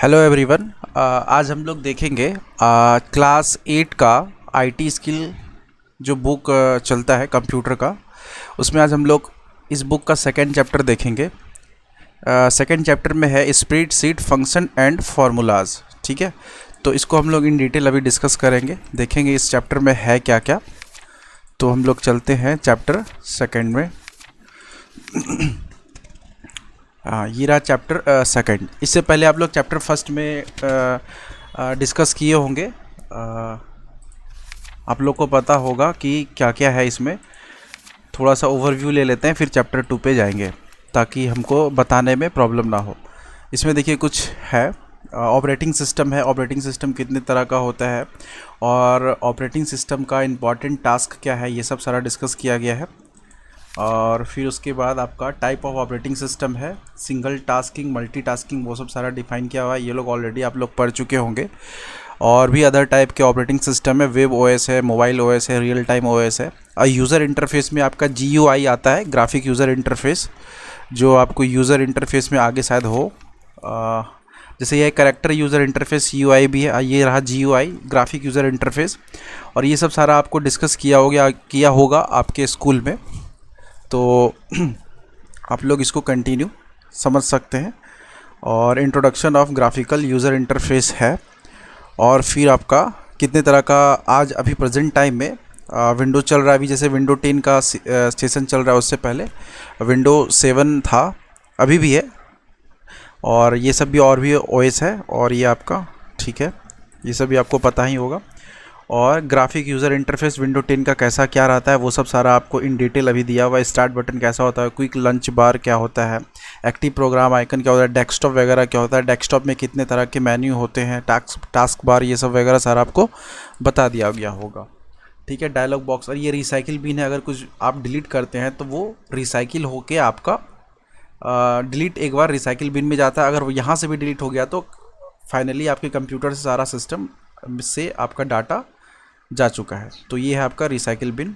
Hello everyone. आज हम लोग देखेंगे क्लास 8 का आईटी स्किल जो बुक चलता है कंप्यूटर का। उसमें आज हम लोग इस बुक का सेकंड चैप्टर देखेंगे। सेकंड चैप्टर में है स्प्रेडशीट फंक्शन एंड फार्मूलाज। ठीक है, तो इसको हम लोग इन डिटेल अभी डिस्कस करेंगे, देखेंगे इस चैप्टर में है क्या क्या। तो हम लोग चलते हैं चैप्टर सेकंड में। हाँ, ये रहा चैप्टर सेकंड। इससे पहले आप लोग चैप्टर फर्स्ट में डिस्कस किए होंगे। आप लोग को पता होगा कि क्या क्या है इसमें। थोड़ा सा ओवरव्यू ले लेते हैं, फिर चैप्टर 2 पे जाएंगे ताकि हमको बताने में प्रॉब्लम ना हो। इसमें देखिए कुछ है, ऑपरेटिंग सिस्टम है। ऑपरेटिंग सिस्टम कितने तरह का होता है और ऑपरेटिंग सिस्टम का इम्पॉर्टेंट टास्क क्या है, ये सब सारा डिस्कस किया गया है। और फिर उसके बाद आपका टाइप ऑफ ऑपरेटिंग सिस्टम है, सिंगल टास्किंग, मल्टीटास्किंग, वो सब सारा डिफाइन किया हुआ है। ये लोग ऑलरेडी आप लोग पढ़ चुके होंगे। और भी अदर टाइप के ऑपरेटिंग सिस्टम है, वेब ओएस है, मोबाइल ओएस है, रियल टाइम ओएस है। और यूज़र इंटरफेस में आपका GUI आता है, ग्राफिक यूज़र इंटरफेस, जो आपको यूज़र इंटरफेस में आगे शायद हो। जैसे ये कैरेक्टर यूज़र इंटरफेस UI भी है, ये रहा GUI, ग्राफिक यूज़र इंटरफेस। और ये सब सारा आपको डिस्कस किया होगा आपके स्कूल में। तो आप लोग इसको कंटिन्यू समझ सकते हैं। और introduction of graphical user interface है। और फिर आपका कितने तरह का आज अभी प्रेजेंट टाइम में विंडो चल रहा है। अभी जैसे विंडो 10 का स्टेशन चल रहा है, उससे पहले विंडो 7 था, अभी भी है। और ये सब भी और भी OS है। और ये आपका ठीक है, ये सब भी आपको पता ही होगा। और ग्राफिक यूज़र इंटरफेस विंडो 10 का कैसा क्या रहता है, वो सब सारा आपको इन डिटेल अभी दिया हुआ है। स्टार्ट बटन कैसा होता है, क्विक लंच बार क्या होता है, एक्टिव प्रोग्राम आइकन क्या होता है, डेस्कटॉप वगैरह क्या होता है, डेस्कटॉप में कितने तरह के मेन्यू होते हैं, टास्क बार, ये सब वगैरह सारा आपको बता दिया गया होगा। ठीक है, डायलॉग बॉक्स। और ये रिसाइकिल बिन है, अगर कुछ आप डिलीट करते हैं तो वो रिसाइकिल होके आपका डिलीट एक बार रिसाइकिल बिन में जाता है। अगर वो यहाँ से भी डिलीट हो गया तो फाइनली आपके कंप्यूटर से सारा सिस्टम से आपका डाटा जा चुका है। तो ये है आपका रिसाइकिल बिन।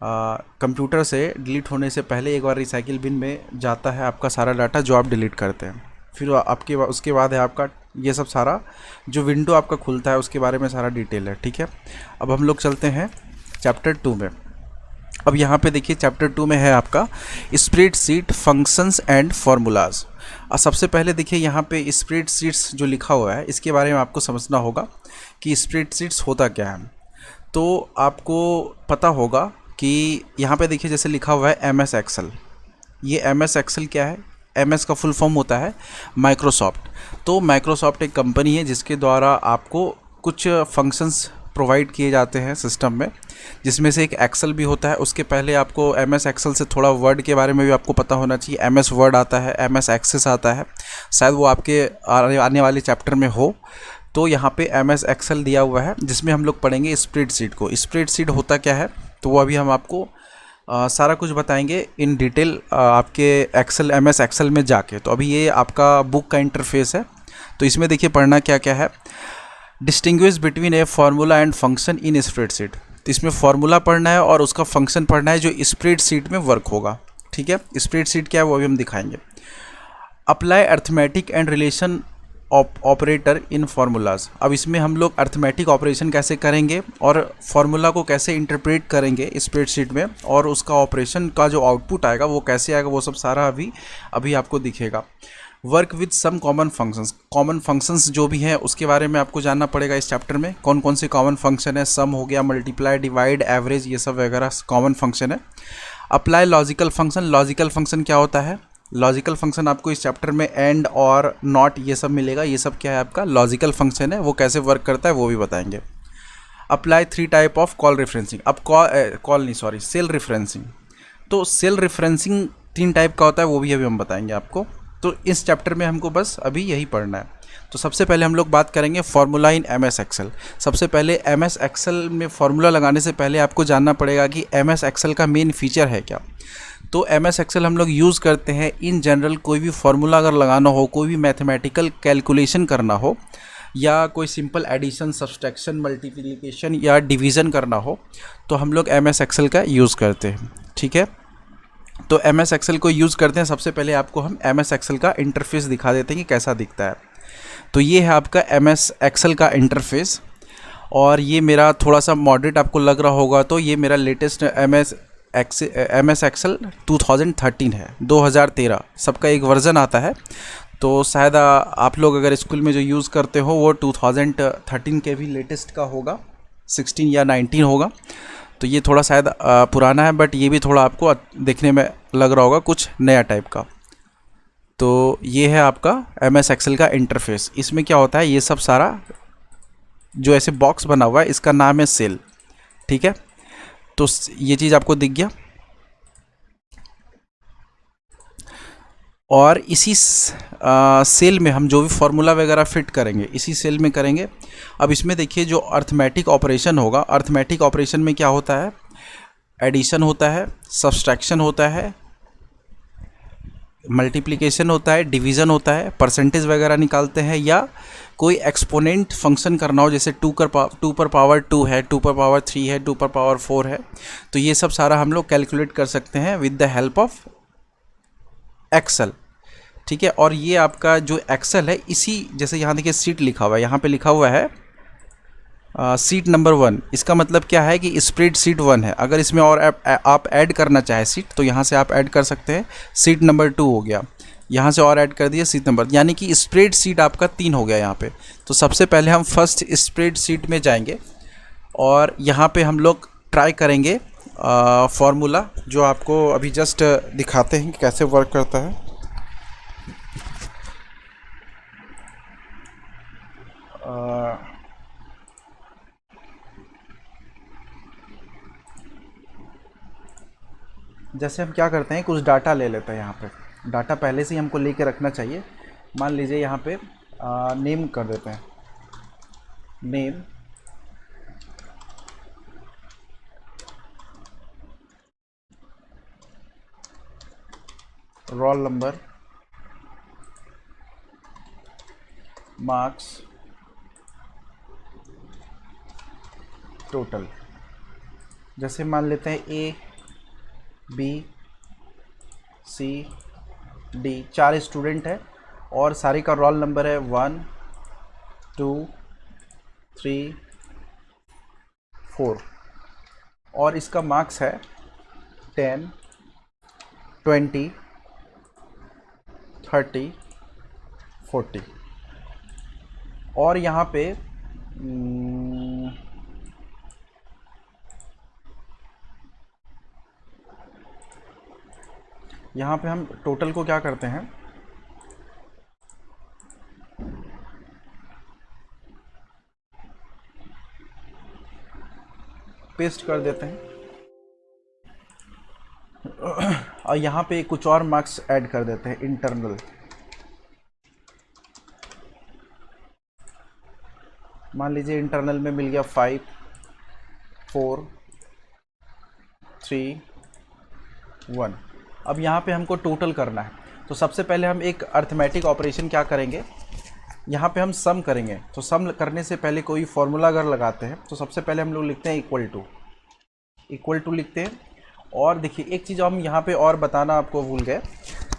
कंप्यूटर से डिलीट होने से पहले एक बार रिसाइकिल बिन में जाता है आपका सारा डाटा जो आप डिलीट करते हैं। फिर आपके उसके बाद है आपका ये सब सारा जो विंडो आपका खुलता है उसके बारे में सारा डिटेल है। ठीक है, अब हम लोग चलते हैं चैप्टर 2 में। अब यहाँ पे देखिए चैप्टर 2 में है आपका स्प्रेडशीट फंक्शंस एंड फार्मूलाज। और सबसे पहले देखिए यहाँ पे स्प्रेडशीट्स जो लिखा हुआ है इसके बारे में आपको समझना होगा कि स्प्रेडशीट्स होता क्या है। तो आपको पता होगा कि यहाँ पे देखिए जैसे लिखा हुआ है MS एक्सेल। ये MS एक्सेल क्या है, MS का फुल फॉर्म होता है माइक्रोसॉफ्ट। तो माइक्रोसॉफ्ट एक कंपनी है जिसके द्वारा आपको कुछ फंक्शंस प्रोवाइड किए जाते हैं सिस्टम में, जिसमें से एक एक्सेल भी होता है। उसके पहले आपको MS एक्सेल से थोड़ा वर्ड के बारे में भी आपको पता होना चाहिए। MS वर्ड आता है, MS एक्सेस आता है, शायद वो आपके आने वाले चैप्टर में हो। तो यहाँ पे MS एक्सेल दिया हुआ है जिसमें हम लोग पढ़ेंगे स्प्रेडशीट को। स्प्रेडशीट होता क्या है तो वो अभी हम आपको सारा कुछ बताएंगे इन डिटेल आपके MS एक्सेल में जाके। तो अभी ये आपका बुक का इंटरफेस है। तो इसमें देखिए पढ़ना क्या क्या है। Distinguish between A formula and function in spreadsheet. तो इसमें फार्मूला पढ़ना है और उसका फंक्शन पढ़ना है जो स्प्रेडशीट में वर्क होगा। ठीक है, स्प्रेडशीट क्या है वो अभी हम दिखाएंगे। Apply arithmetic and relation operator in formulas. अब इसमें हम लोग अर्थमेटिक ऑपरेशन कैसे करेंगे और फार्मूला को कैसे इंटरप्रेट करेंगे स्प्रेडशीट में, और उसका ऑपरेशन का जो आउटपुट आएगा वो कैसे आएगा, वो सब सारा अभी आपको दिखेगा। Work with some common functions. Common functions जो भी हैं उसके बारे में आपको जानना पड़ेगा इस चैप्टर में। कौन कौन से कॉमन फंक्शन है, सम हो गया, मल्टीप्लाई, डिवाइड, एवरेज, ये सब वगैरह कॉमन फंक्शन है। Apply logical function. Logical function क्या होता है, लॉजिकल फंक्शन आपको इस चैप्टर में एंड और नॉट ये सब मिलेगा। ये सब क्या है आपका लॉजिकल फंक्शन है, वो कैसे वर्क करता है वो भी बताएंगे। Apply 3 type of call referencing. अब सेल रेफरेंसिंग। तो सेल रेफरेंसिंग 3 टाइप का होता है, वो भी अभी हम बताएंगे आपको। तो इस चैप्टर में हमको बस अभी यही पढ़ना है। तो सबसे पहले हम लोग बात करेंगे फार्मूला इन MS एक्सेल। सबसे पहले MS एक्सेल में फार्मूला लगाने से पहले आपको जानना पड़ेगा कि MS एक्सेल का मेन फीचर है क्या। तो MS एक्सेल हम लोग यूज़ करते हैं इन जनरल कोई भी फार्मूला अगर लगाना हो, कोई भी मैथमेटिकल कैलकुलेशन करना हो, या कोई सिंपल एडिशन, सब्सट्रैक्शन, मल्टीप्लिकेशन या डिवीज़न करना हो, तो हम लोग MS एक्सेल का यूज़ करते हैं। ठीक है, तो MS एक्सेल को यूज़ करते हैं। सबसे पहले आपको हम MS एक्सेल का इंटरफेस दिखा देते हैं कि कैसा दिखता है। तो ये है आपका MS एक्सेल का इंटरफेस। और ये मेरा थोड़ा सा मॉडरेट आपको लग रहा होगा, तो ये मेरा लेटेस्ट MS एक्सेल 2013 है, 2013 सबका एक वर्ज़न आता है। तो शायद आप लोग अगर स्कूल में जो यूज़ करते हो वो 2013 के भी लेटेस्ट का होगा, 16 या 19 होगा। तो ये थोड़ा शायद पुराना है, बट ये भी थोड़ा आपको देखने में लग रहा होगा कुछ नया टाइप का। तो ये है आपका MS एक्सेल का इंटरफेस। इसमें क्या होता है, ये सब सारा जो ऐसे बॉक्स बना हुआ है इसका नाम है सेल, ठीक है। तो ये चीज़ आपको दिख गया। और इसी सेल में हम जो भी फॉर्मूला वगैरह फिट करेंगे इसी सेल में करेंगे। अब इसमें देखिए जो अर्थमेटिक ऑपरेशन होगा, अर्थमेटिक ऑपरेशन में क्या होता है, एडिशन होता है, सब्सट्रैक्शन होता है, मल्टीप्लिकेशन होता है, डिवीज़न होता है, परसेंटेज वगैरह निकालते हैं, या कोई एक्सपोनेंट फंक्शन करना हो, जैसे 2 पर पावर 2 है, 2 पर पावर 3 है, 2 पर पावर 4 है। तो ये सब सारा हम लोग कैलकुलेट कर सकते हैं with the help of Excel, ठीक है। और ये आपका जो एक्सेल है, इसी जैसे यहाँ देखिए सीट लिखा हुआ है, यहाँ पे लिखा हुआ है सीट नंबर 1। इसका मतलब क्या है कि स्प्रेड शीट 1 है। अगर इसमें और आप ऐड करना चाहे सीट, तो यहाँ से आप ऐड कर सकते हैं। सीट नंबर 2 हो गया, यहाँ से और ऐड कर दिया सीट नंबर, यानी कि स्प्रेड शीट आपका 3 हो गया यहाँ पे। तो सबसे पहले हम फर्स्ट स्प्रेड शीट में जाएंगे और यहाँ पे हम लोग ट्राई करेंगे फॉर्मूला, जो आपको अभी जस्ट दिखाते हैं कि कैसे वर्क करता है। जैसे हम क्या करते हैं, कुछ डाटा ले लेते हैं। यहाँ पे डाटा पहले से ही हमको लेके रखना चाहिए। मान लीजिए यहाँ पे नेम कर देते हैं, name, roll number, marks, total. जैसे मान लेते हैं A B C D 4 student है और सारे का रोल नंबर है 1 2 3 4 और इसका मार्क्स है 10 20 30 40। और यहाँ पे हम टोटल को क्या करते हैं, पेस्ट कर देते हैं और यहाँ पे कुछ और मार्क्स ऐड कर देते हैं इंटरनल। मान लीजिए इंटरनल में मिल गया 5 4 3 1। अब यहाँ पे हमको टोटल करना है, तो सबसे पहले हम एक अर्थमेटिक ऑपरेशन क्या करेंगे, यहाँ पे हम सम करेंगे। तो सम करने से पहले कोई फॉर्मूला अगर लगाते हैं तो सबसे पहले हम लोग लिखते हैं इक्वल टू लिखते हैं। और देखिए एक चीज़ हम यहाँ पे और बताना आपको भूल गए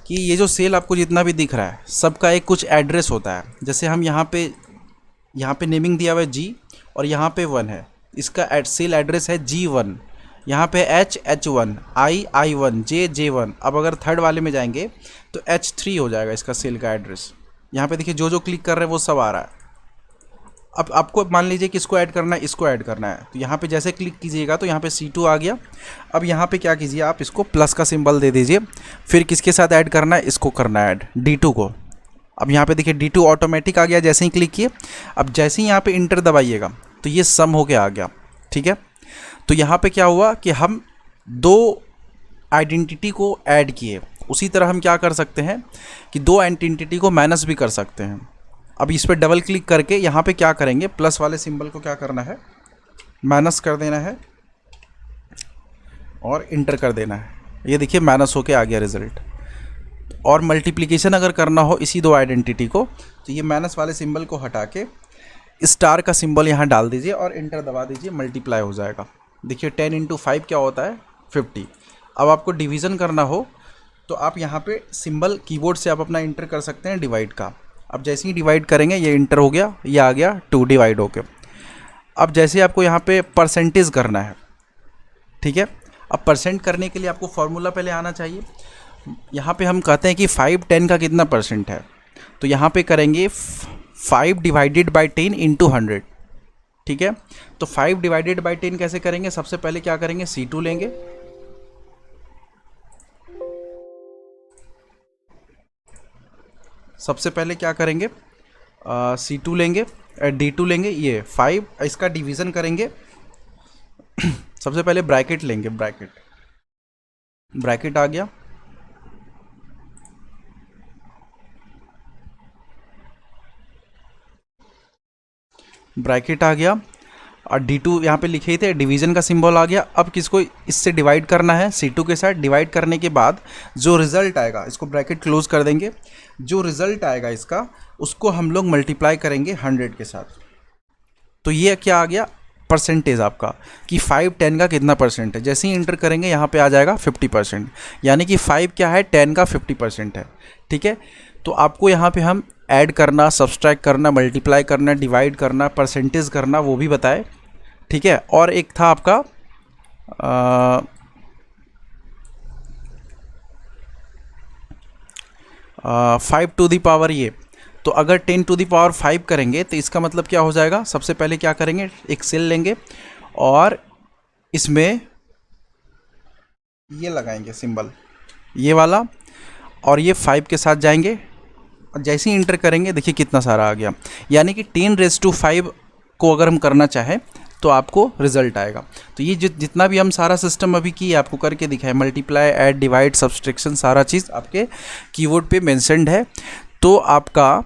कि ये जो सेल आपको जितना भी दिख रहा है सबका एक कुछ एड्रेस होता है। जैसे हम यहाँ पे नेमिंग दिया हुआ है G और यहाँ पे 1 है, इसका सेल एड्रेस है G1, यहाँ पे H1, I1, J1। अब अगर थर्ड वाले में जाएंगे तो H3 हो जाएगा इसका सेल का एड्रेस। यहाँ पे देखिए जो क्लिक कर रहे हैं वो सब आ रहा है। अब आपको मान लीजिए कि इसको ऐड करना है, इसको ऐड करना है, तो यहाँ पे जैसे क्लिक कीजिएगा तो यहाँ पे C2 आ गया। अब यहाँ पे क्या कीजिए, आप इसको प्लस का सिंबल दे दीजिए। फिर किसके साथ ऐड करना है, इसको करना है ऐड, D2 को। अब यहाँ पे देखिए D2 ऑटोमेटिक आ गया जैसे ही क्लिक किए। अब जैसे ही यहाँ पे इंटर दबाइएगा तो ये सम होके आ गया, ठीक है। तो यहाँ पे क्या हुआ कि हम 2 आइडेंटिटी को ऐड किए। उसी तरह हम क्या कर सकते हैं कि 2 आइडेंटिटी को माइनस भी कर सकते हैं। अब इस पर डबल क्लिक करके यहाँ पे क्या करेंगे, प्लस वाले सिंबल को क्या करना है, माइनस कर देना है और इंटर कर देना है। ये देखिए माइनस होके आ गया रिजल्ट। और मल्टीप्लिकेशन अगर करना हो इसी 2 आइडेंटिटी को, तो ये माइनस वाले सिंबल को हटा के स्टार का सिंबल यहाँ डाल दीजिए और इंटर दबा दीजिए, मल्टीप्लाई हो जाएगा। देखिए 10 × 5 क्या होता है, 50। अब आपको डिवीज़न करना हो तो आप यहाँ पे सिंबल कीबोर्ड से आप अपना इंटर कर सकते हैं डिवाइड का। अब जैसे ही डिवाइड करेंगे ये इंटर हो गया, ये आ गया 2 डिवाइड हो गया। अब जैसे आपको यहाँ पे परसेंटेज करना है, ठीक है। अब परसेंट करने के लिए आपको फॉर्मूला पहले आना चाहिए। यहाँ पे हम कहते हैं कि 5 10 का कितना परसेंट है, तो यहाँ पे करेंगे 5 डिवाइडेड बाई 10 इंटू 100, ठीक है। तो 5 डिवाइडेड बाई 10 कैसे करेंगे, सबसे पहले क्या करेंगे, C2 लेंगे, सबसे पहले क्या करेंगे C2 लेंगे, D2 लेंगे, ये 5 इसका डिवीज़न करेंगे। सबसे पहले ब्रैकेट लेंगे, ब्रैकेट आ गया, ब्रैकेट आ गया, और D2 यहाँ पे लिखे ही थे, डिवीज़न का सिंबल आ गया। अब किसको इससे डिवाइड करना है, C2 के साथ। डिवाइड करने के बाद जो रिज़ल्ट आएगा, इसको ब्रैकेट क्लोज कर देंगे, जो रिज़ल्ट आएगा इसका उसको हम लोग मल्टीप्लाई करेंगे 100 के साथ। तो ये क्या आ गया, परसेंटेज आपका, कि 5 10 का कितना परसेंट है। जैसे ही इंटर करेंगे यहाँ पे आ जाएगा 50%, यानी कि 5 क्या है, 10 का 50% है, ठीक है। तो आपको यहाँ पे हम ऐड करना, सब्सट्रैक्ट करना, मल्टीप्लाई करना, डिवाइड करना, परसेंटेज करना, वो भी बताए, ठीक है। और एक था आपका 5 टू दी पावर, ये तो अगर 10 टू दी पावर 5 करेंगे तो इसका मतलब क्या हो जाएगा, सबसे पहले क्या करेंगे, एक सेल लेंगे और इसमें ये लगाएंगे सिंबल, ये वाला, और ये 5 के साथ जाएंगे, और जैसे ही इंटर करेंगे देखिए कितना सारा आ गया। यानी कि 10⁵ को अगर हम करना चाहें तो आपको रिजल्ट आएगा। तो ये जितना भी हम सारा सिस्टम अभी किए आपको करके दिखाए, मल्टीप्लाई, ऐड, डिवाइड, सब्सट्रैक्शन, सारा चीज़ आपके कीबोर्ड पे मेंशन्ड है। तो आपका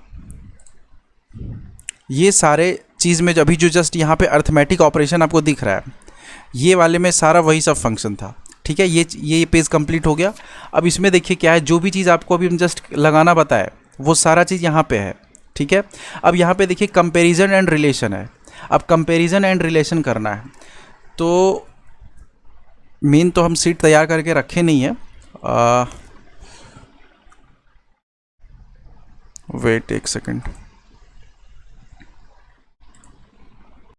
ये सारे चीज़ में अभी जो जस्ट यहाँ पे अर्थमेटिक ऑपरेशन आपको दिख रहा है, ये वाले में सारा वही सब फंक्शन था, ठीक है। ये पेज कंप्लीट हो गया। अब इसमें देखिए क्या है, जो भी चीज़ आपको अभी हम जस्ट लगाना बताया वो सारा चीज़ यहाँ पे है, ठीक है। अब यहाँ पे देखिए कंपैरिजन एंड रिलेशन है। अब कंपैरिजन एंड रिलेशन करना है, तो मेन तो हम सीट तैयार करके रखे नहीं है, वेट एक सेकेंड,